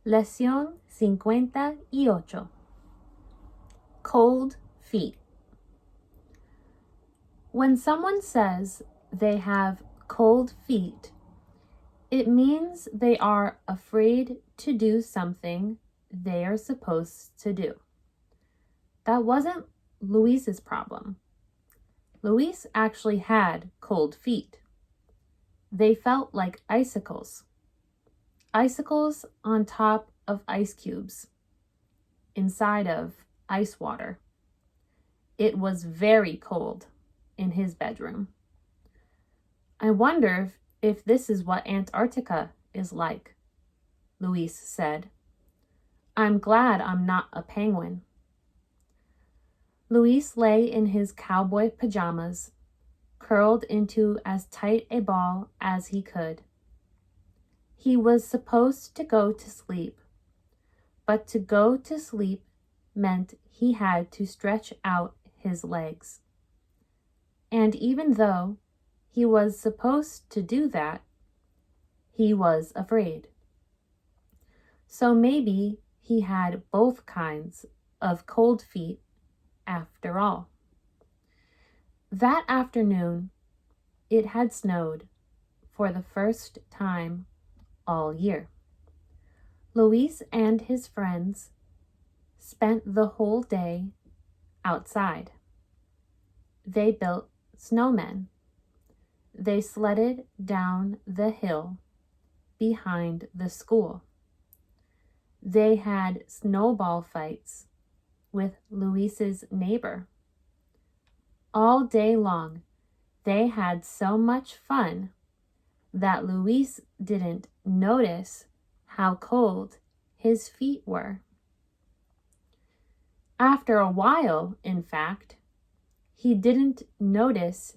Leccíon 58. Cold feet. When someone says they have cold feet, it means they are afraid to do something they are supposed to do. That wasn't Luis's problem. Luis actually had cold feet. They felt like icicles. Icicles on top of ice cubes, inside of ice water. It was very cold in his bedroom. I wonder if this is what Antarctica is like, Luis said. I'm glad I'm not a penguin. Luis lay in his cowboy pajamas, curled into as tight a ball as he could. He was supposed to go to sleep, but to go to sleep meant he had to stretch out his legs. And even though he was supposed to do that, he was afraid. So maybe he had both kinds of cold feet after all. That afternoon, it had snowed for the first time all year. Luis and his friends spent the whole day outside. They built snowmen. They sledded down the hill behind the school. They had snowball fights with Luis's neighbor. All day long, they had so much fun that Luis didn't notice how cold his feet were. After a while, in fact, he didn't notice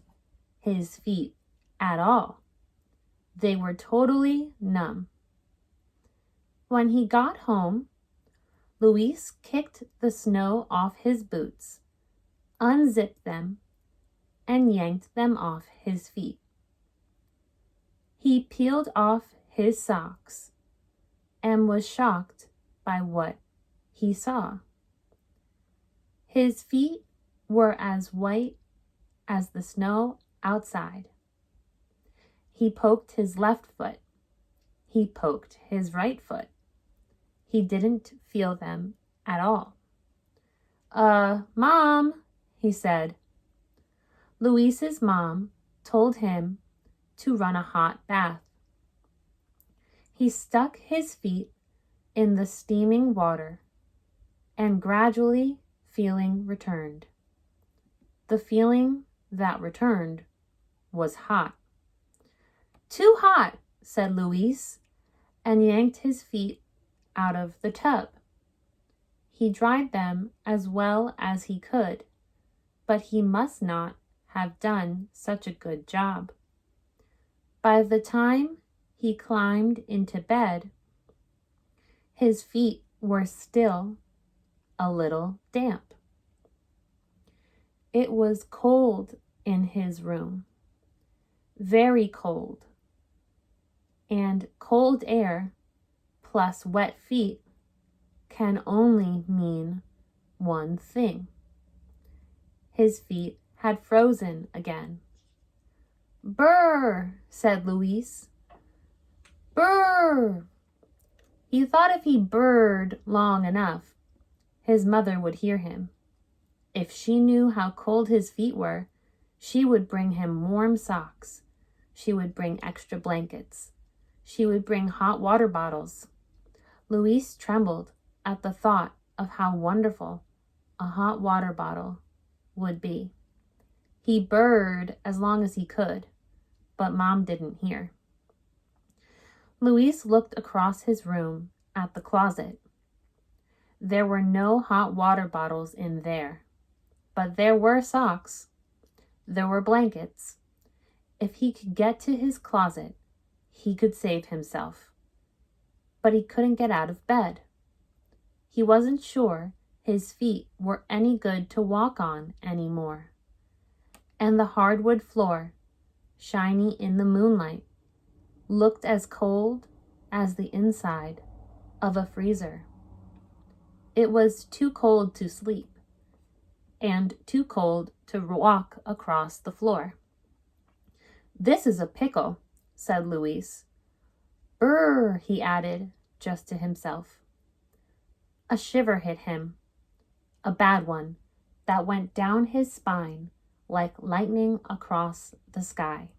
his feet at all. They were totally numb. When he got home, Luis kicked the snow off his boots, unzipped them, and yanked them off his feet. He peeled off his socks and was shocked by what he saw. His feet were as white as the snow outside. He poked his left foot. He poked his right foot. He didn't feel them at all. Mom, he said. Luis's mom told him to run a hot bath. He stuck his feet in the steaming water, and gradually feeling returned. The feeling that returned was hot. Too hot, said Luis, and yanked his feet out of the tub. He dried them as well as he could, but he must not have done such a good job. By the time he climbed into bed, his feet were still a little damp. It was cold in his room, very cold, and cold air plus wet feet can only mean one thing. His feet had frozen again. Brr, said Luis. Brr. He thought if he burred long enough, his mother would hear him. If she knew how cold his feet were, she would bring him warm socks. She would bring extra blankets. She would bring hot water bottles. Luis trembled at the thought of how wonderful a hot water bottle would be. He burred as long as he could, but Mom didn't hear. Luis looked across his room at the closet. There were no hot water bottles in there, but there were socks. There were blankets. If he could get to his closet, he could save himself. But he couldn't get out of bed. He wasn't sure his feet were any good to walk on anymore. And the hardwood floor, shiny in the moonlight, looked as cold as the inside of a freezer. It was too cold to sleep and too cold to walk across the floor. "This is a pickle," said Luis. "Brr," he added, just to himself. A shiver hit him, a bad one, that went down his spine like lightning across the sky.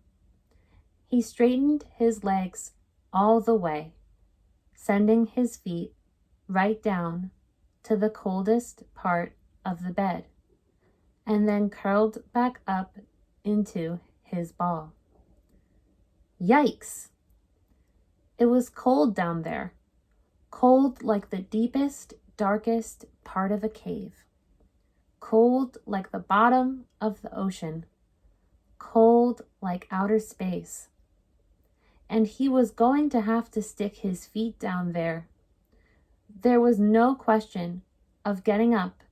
He straightened his legs all the way, sending his feet right down to the coldest part of the bed, and then curled back up into his ball. Yikes! It was cold down there, cold like the deepest, darkest part of a cave, cold like the bottom of the ocean, cold like outer space. And he was going to have to stick his feet down there. There was no question of getting up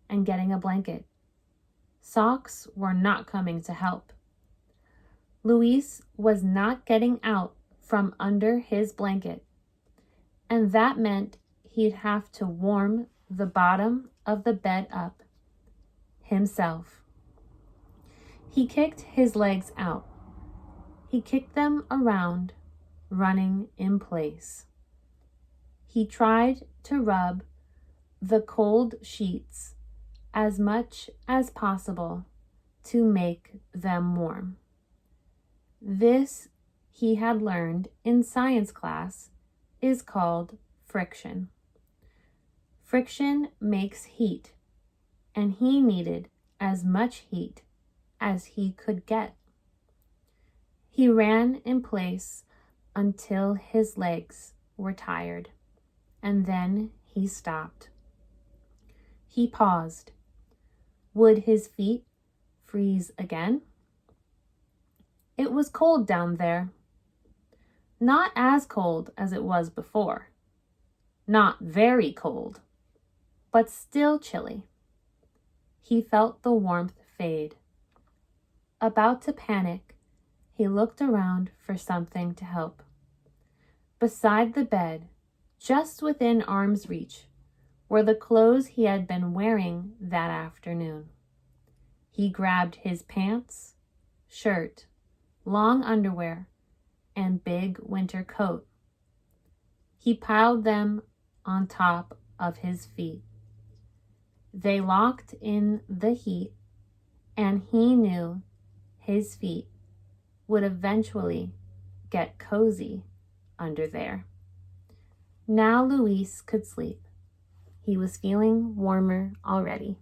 and getting a blanket. Socks were not coming to help. Luis was not getting out from under his blanket, and that meant he'd have to warm the bottom of the bed up himself. He kicked his legs out. He kicked them around, running in place. He tried to rub the cold sheets as much as possible to make them warm. This, he had learned in science class, is called friction. Friction makes heat, and he needed as much heat as he could get. He ran in place until his legs were tired, and then he stopped. He paused. Would his feet freeze again? It was cold down there. Not as cold as it was before. Not very cold, but still chilly. He felt the warmth fade. About to panic, he looked around for something to help. Beside the bed, just within arm's reach, were the clothes he had been wearing that afternoon. He grabbed his pants, shirt, long underwear, and big winter coat. He piled them on top of his feet. They locked in the heat, and he knew his feet would eventually get cozy under there. Now Luis could sleep. He was feeling warmer already.